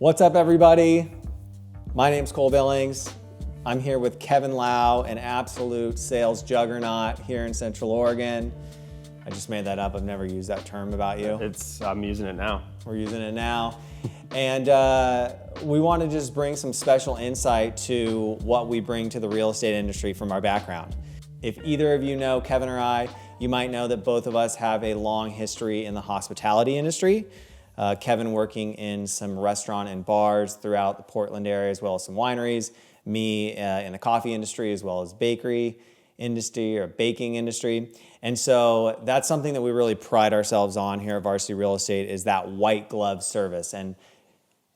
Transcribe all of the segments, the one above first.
What's up, everybody? My name's Cole Billings. I'm here with Kevin Lau, an absolute sales juggernaut here in Central Oregon. I just made that up. I've never used that term about you. I'm using it now. We're using it now. And we want to just bring some special insight to what we bring to the real estate industry from our background. If either of you know Kevin or I, you might know that both of us have a long history in the hospitality industry. Kevin working in some restaurant and bars throughout the Portland area, as well as some wineries. Me in the coffee industry, as well as bakery industry or baking industry. And so that's something that we really pride ourselves on here at Varsity Real Estate, is that white glove service. And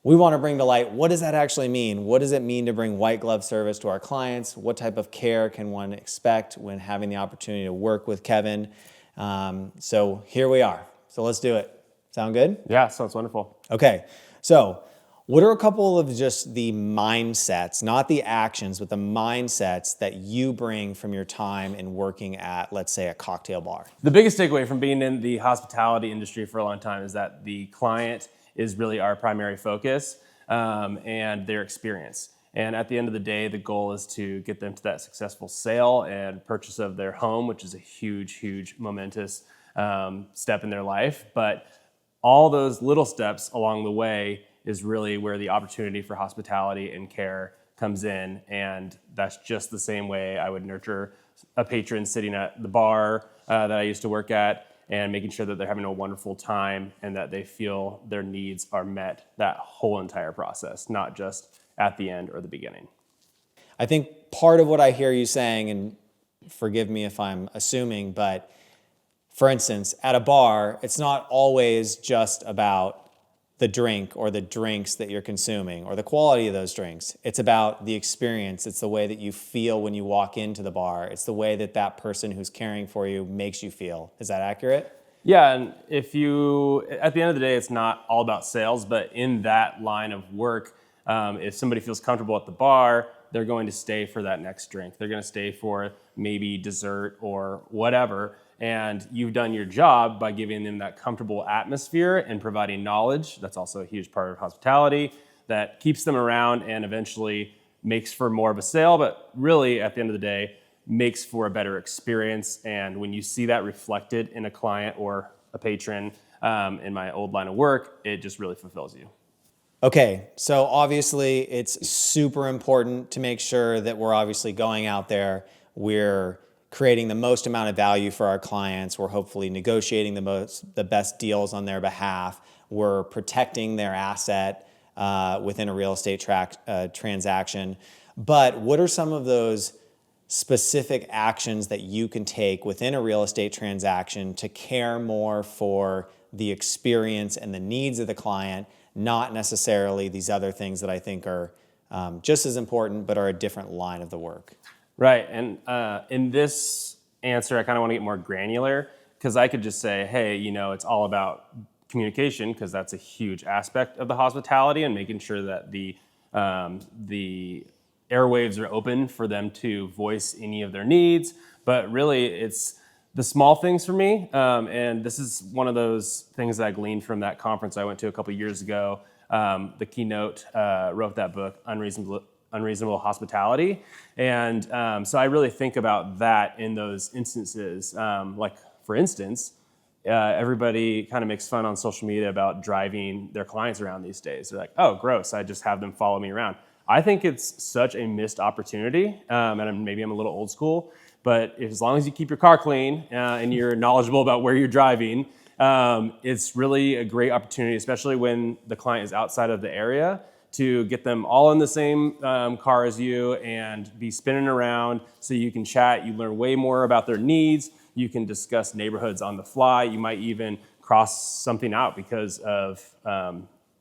we want to bring to light, what does that actually mean? What does it mean to bring white glove service to our clients? What type of care can one expect when having the opportunity to work with Kevin? So here we are. So let's do it. Sound good? Yeah, sounds wonderful. Okay, so what are a couple of just the mindsets, not the actions, but the mindsets that you bring from your time in working at, let's say, a cocktail bar? The biggest takeaway from being in the hospitality industry for a long time is that the client is really our primary focus and their experience. And at the end of the day, the goal is to get them to that successful sale and purchase of their home, which is a huge, momentous step in their life. But all those little steps along the way is really where the opportunity for hospitality and care comes in. And that's just the same way I would nurture a patron sitting at the bar that I used to work at, and making sure that they're having a wonderful time and that they feel their needs are met that whole entire process, not just at the end or the beginning. I think part of what I hear you saying, and forgive me if I'm assuming, but for instance, at a bar, it's not always just about the drink or the drinks that you're consuming or the quality of those drinks. It's about the experience. It's the way that you feel when you walk into the bar. It's the way that that person who's caring for you makes you feel. Is that accurate? Yeah, and at the end of the day, it's not all about sales, but in that line of work, if somebody feels comfortable at the bar, they're going to stay for that next drink. They're going to stay for maybe dessert or whatever. And you've done your job by giving them that comfortable atmosphere and providing knowledge. That's also a huge part of hospitality that keeps them around and eventually makes for more of a sale, but really at the end of the day, makes for a better experience. And when you see that reflected in a client or a patron in my old line of work, it just really fulfills you. Okay, so obviously it's super important to make sure that we're obviously going out there, we're creating the most amount of value for our clients, we're hopefully negotiating the best deals on their behalf, we're protecting their asset within a real estate transaction. But what are some of those specific actions that you can take within a real estate transaction to care more for the experience and the needs of the client, not necessarily these other things that I think are just as important, but are a different line of the work? Right, and in this answer, I kind of want to get more granular, because I could just say, hey, it's all about communication, because that's a huge aspect of the hospitality, and making sure that the airwaves are open for them to voice any of their needs. But really, it's the small things for me, and this is one of those things that I gleaned from that conference I went to a couple years ago. The keynote wrote that book, Unreasonable Hospitality. And so I really think about that in those instances. Like, for instance, everybody kind of makes fun on social media about driving their clients around these days. They're like, oh, gross, I just have them follow me around. I think it's such a missed opportunity, and maybe I'm a little old school, but as long as you keep your car clean and you're knowledgeable about where you're driving, it's really a great opportunity, especially when the client is outside of the area, to get them all in the same car as you and be spinning around so you can chat. You learn way more about their needs. You can discuss neighborhoods on the fly. You might even cross something out because of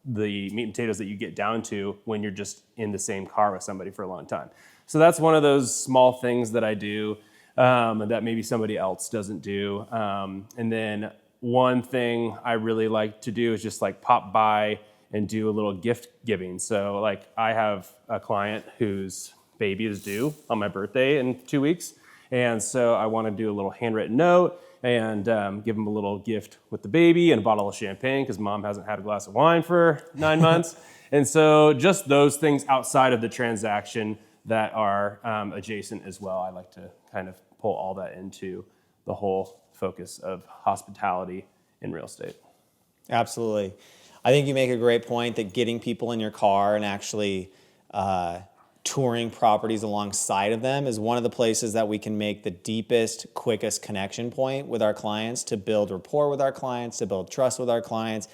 the meat and potatoes that you get down to when you're just in the same car with somebody for a long time. So that's one of those small things that I do that maybe somebody else doesn't do. And then one thing I really like to do is just like pop by and do a little gift giving. So like I have a client whose baby is due on my birthday in 2 weeks. And so I want to do a little handwritten note and give them a little gift with the baby and a bottle of champagne because mom hasn't had a glass of wine for 9 months. And so just those things outside of the transaction that are adjacent as well, I like to kind of pull all that into the whole focus of hospitality in real estate. Absolutely. I think you make a great point that getting people in your car and actually touring properties alongside of them is one of the places that we can make the deepest, quickest connection point with our clients, to build rapport with our clients, to build trust with our clients,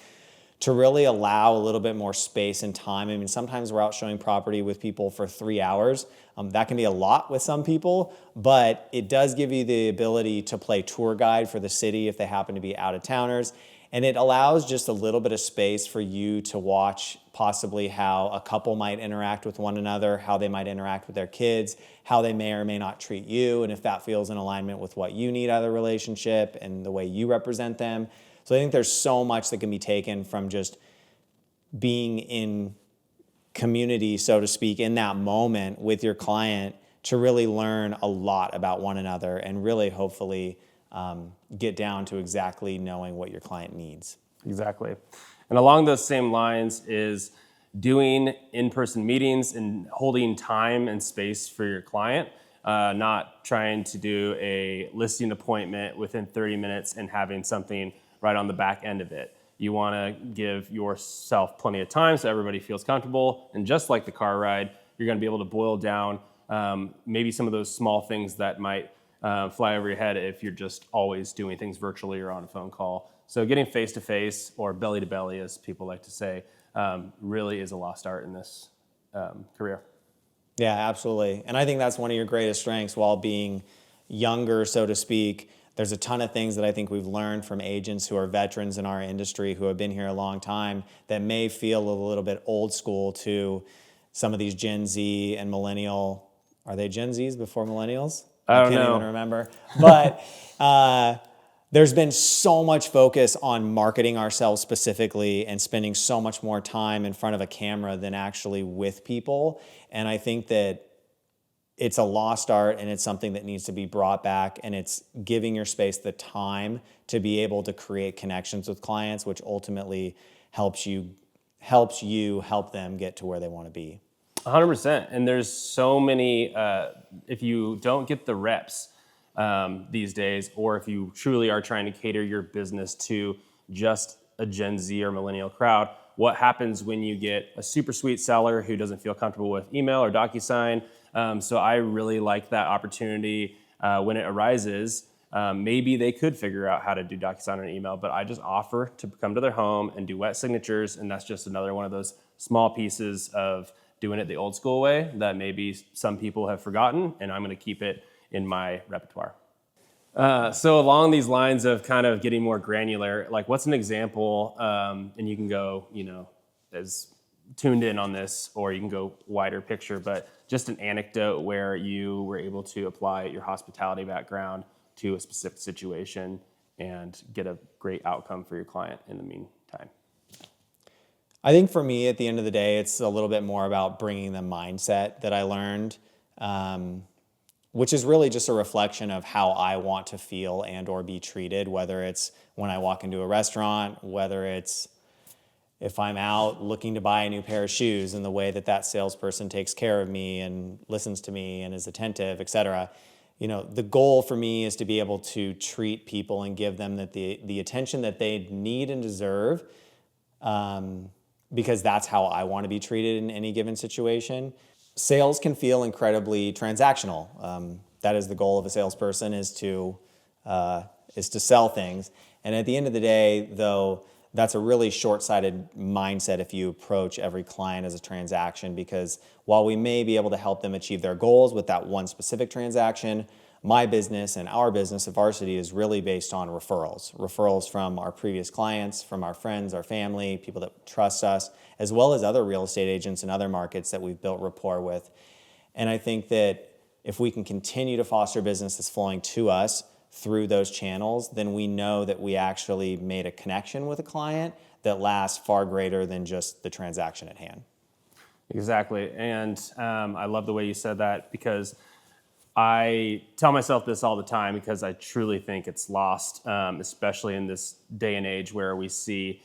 to really allow a little bit more space and time. I mean, sometimes we're out showing property with people for 3 hours. That can be a lot with some people, but it does give you the ability to play tour guide for the city if they happen to be out of towners. And it allows just a little bit of space for you to watch possibly how a couple might interact with one another, how they might interact with their kids, how they may or may not treat you, and if that feels in alignment with what you need out of the relationship and the way you represent them. So I think there's so much that can be taken from just being in community, so to speak, in that moment with your client, to really learn a lot about one another and really hopefully get down to exactly knowing what your client needs. Exactly. And along those same lines is doing in-person meetings and holding time and space for your client, not trying to do a listing appointment within 30 minutes and having something right on the back end of it. You want to give yourself plenty of time so everybody feels comfortable. And just like the car ride, you're going to be able to boil down maybe some of those small things that might fly over your head if you're just always doing things virtually or on a phone call. So getting face-to-face, or belly-to-belly, as people like to say, really is a lost art in this career. Yeah, absolutely. And I think that's one of your greatest strengths while being younger, so to speak. There's a ton of things that I think we've learned from agents who are veterans in our industry, who have been here a long time, that may feel a little bit old school to some of these Gen Z and millennial. Are they Gen Zs before millennials? I don't can't know. even remember. But there's been so much focus on marketing ourselves specifically and spending so much more time in front of a camera than actually with people. And I think that it's a lost art, and it's something that needs to be brought back, and it's giving your space the time to be able to create connections with clients, which ultimately helps you help them get to where they want to be. 100%. And there's so many, if you don't get the reps these days, or if you truly are trying to cater your business to just a Gen Z or millennial crowd, what happens when you get a super sweet seller who doesn't feel comfortable with email or DocuSign? So I really like that opportunity when it arises. Maybe they could figure out how to do DocuSign or email, but I just offer to come to their home and do wet signatures, and that's just another one of those small pieces of doing it the old school way that maybe some people have forgotten, and I'm going to keep it in my repertoire. So along these lines of kind of getting more granular, like what's an example, and you can go, as tuned in on this, or you can go wider picture, but just an anecdote where you were able to apply your hospitality background to a specific situation and get a great outcome for your client in the meantime. I think for me, at the end of the day, it's a little bit more about bringing the mindset that I learned, which is really just a reflection of how I want to feel and or be treated, whether it's when I walk into a restaurant, whether it's if I'm out looking to buy a new pair of shoes, and the way that that salesperson takes care of me and listens to me and is attentive, et cetera. The goal for me is to be able to treat people and give them the attention that they need and deserve, because that's how I want to be treated in any given situation. Sales can feel incredibly transactional. That is the goal of a salesperson, is to sell things. And at the end of the day, though, that's a really short-sighted mindset if you approach every client as a transaction, because while we may be able to help them achieve their goals with that one specific transaction, my business and our business at Varsity is really based on referrals from our previous clients, from our friends, our family, people that trust us, as well as other real estate agents in other markets that we've built rapport with. And I think that if we can continue to foster business that's flowing to us through those channels, then we know that we actually made a connection with a client that lasts far greater than just the transaction at hand. Exactly. And I love the way you said that, because I tell myself this all the time, because I truly think it's lost, especially in this day and age where we see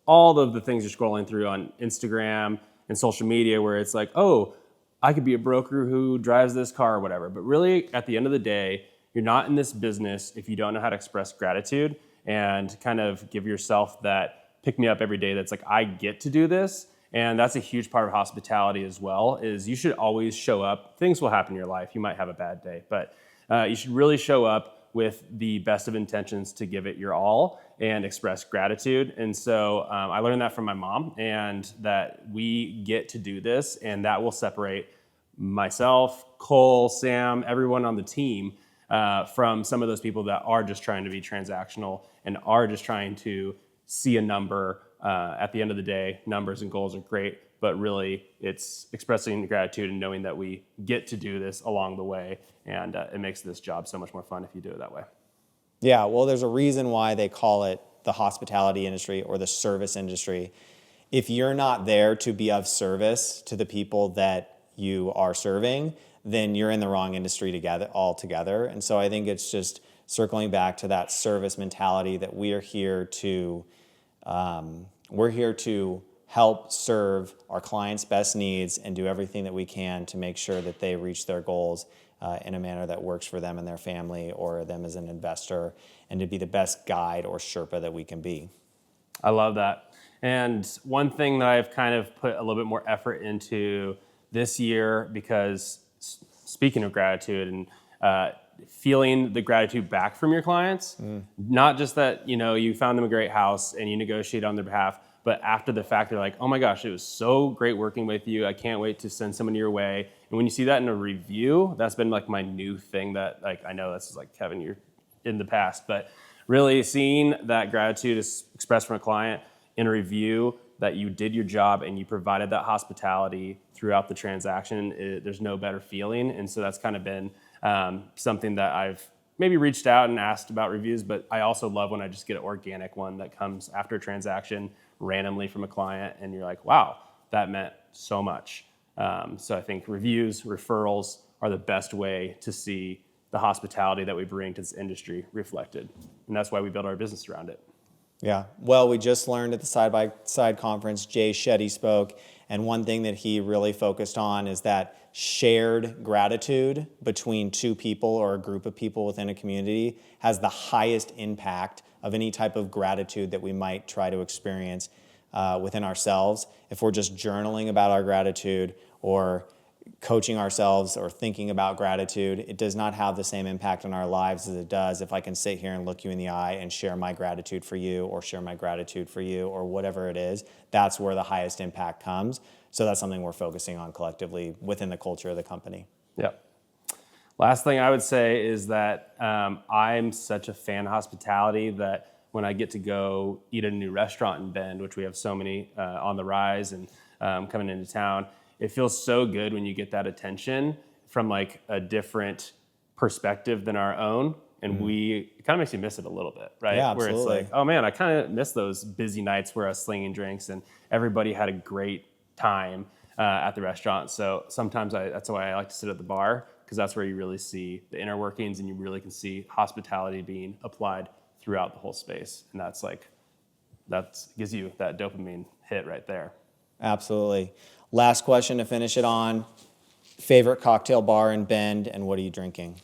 all of the things you're scrolling through on Instagram in social media where it's like, oh, I could be a broker who drives this car or whatever. But really, at the end of the day, you're not in this business if you don't know how to express gratitude and kind of give yourself that pick me up every day that's like, I get to do this. And that's a huge part of hospitality as well, is you should always show up. Things will happen in your life. You might have a bad day, but you should really show up with the best of intentions to give it your all and express gratitude. And so I learned that from my mom, and that we get to do this, and that will separate myself, Cole, Sam, everyone on the team from some of those people that are just trying to be transactional and are just trying to see a number. At the end of the day, numbers and goals are great, but really it's expressing gratitude and knowing that we get to do this along the way, and it makes this job so much more fun if you do it that way. Yeah, well, there's a reason why they call it the hospitality industry or the service industry. If you're not there to be of service to the people that you are serving, then you're in the wrong industry altogether. And so I think it's just circling back to that service mentality that we're here to help serve our clients' best needs and do everything that we can to make sure that they reach their goals in a manner that works for them and their family or them as an investor, and to be the best guide or Sherpa that we can be. I love that. And one thing that I've kind of put a little bit more effort into this year, because speaking of gratitude and feeling the gratitude back from your clients, not just that, you found them a great house and you negotiate on their behalf, but after the fact, they're like, oh my gosh, it was so great working with you. I can't wait to send someone your way. And when you see that in a review, that's been like my new thing that, like, I know this is like, Kevin, you're in the past, but really seeing that gratitude is expressed from a client in a review, that you did your job and you provided that hospitality throughout the transaction, there's no better feeling. And so that's kind of been something that I've maybe reached out and asked about reviews, but I also love when I just get an organic one that comes after a transaction randomly from a client, and you're like, wow, that meant so much. So I think reviews, referrals are the best way to see the hospitality that we bring to this industry reflected. And that's why we build our business around it. Yeah. Well, we just learned at the Side by Side conference, Jay Shetty spoke, and one thing that he really focused on is that shared gratitude between two people or a group of people within a community has the highest impact of any type of gratitude that we might try to experience within ourselves. If we're just journaling about our gratitude or coaching ourselves or thinking about gratitude, it does not have the same impact on our lives as it does if I can sit here and look you in the eye and share my gratitude for you or share my gratitude for you or whatever it is. That's where the highest impact comes. So that's something we're focusing on collectively within the culture of the company. Yep. Last thing I would say is that I'm such a fan of hospitality that when I get to go eat at a new restaurant in Bend, which we have so many on the rise and coming into town, it feels so good when you get that attention from like a different perspective than our own. And it kind of makes you miss it a little bit, right? Yeah, absolutely. Where it's like, oh man, I kind of miss those busy nights where I was slinging drinks and everybody had a great time at the restaurant. So sometimes that's why I like to sit at the bar, because that's where you really see the inner workings and you really can see hospitality being applied throughout the whole space. And that gives you that dopamine hit right there. Absolutely. Last question to finish it on. Favorite cocktail bar in Bend, and what are you drinking?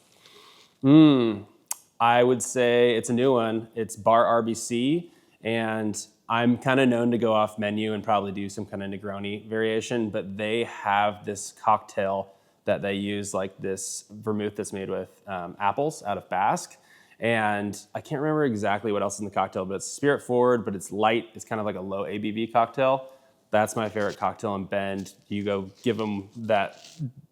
I would say it's a new one. It's Bar RBC, and I'm kind of known to go off menu and probably do some kind of Negroni variation, but they have this cocktail that they use, like this vermouth that's made with apples out of Basque. And I can't remember exactly what else is in the cocktail, but it's spirit forward, but it's light. It's kind of like a low ABV cocktail. That's my favorite cocktail in Bend. You go give them that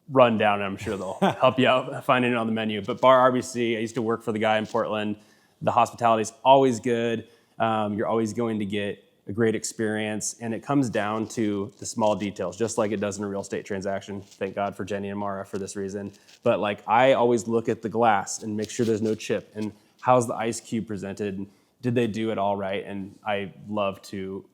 rundown, and I'm sure they'll help you out finding it on the menu. But Bar RBC, I used to work for the guy in Portland. The hospitality is always good. You're always going to get a great experience, and it comes down to the small details, just like it does in a real estate transaction. Thank God for Jenny and Mara for this reason. But like, I always look at the glass and make sure there's no chip, and how's the ice cube presented? Did they do it all right? And I love to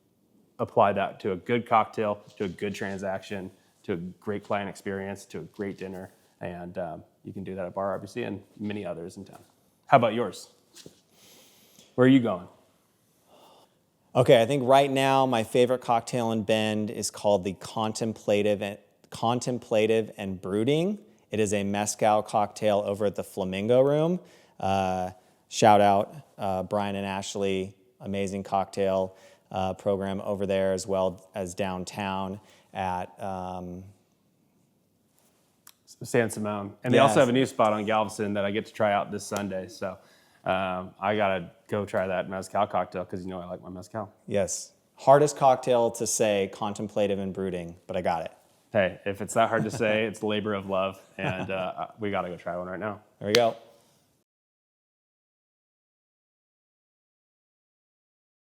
apply that to a good cocktail, to a good transaction, to a great client experience, to a great dinner. And you can do that at Bar RBC and many others in town. How about yours? Where are you going? Okay, I think right now my favorite cocktail in Bend is called the Contemplative and Brooding. It is a mezcal cocktail over at the Flamingo Room. Shout out Brian and Ashley, amazing cocktail program over there, as well as downtown at San Simone. And they also Yes. have a new spot on Galveston that I get to try out this Sunday. So I got to go try that mezcal cocktail because I like my mezcal. Yes, hardest cocktail to say, contemplative and brooding, but I got it. Hey, if it's that hard to say, it's the labor of love. And we got to go try one right now. There we go.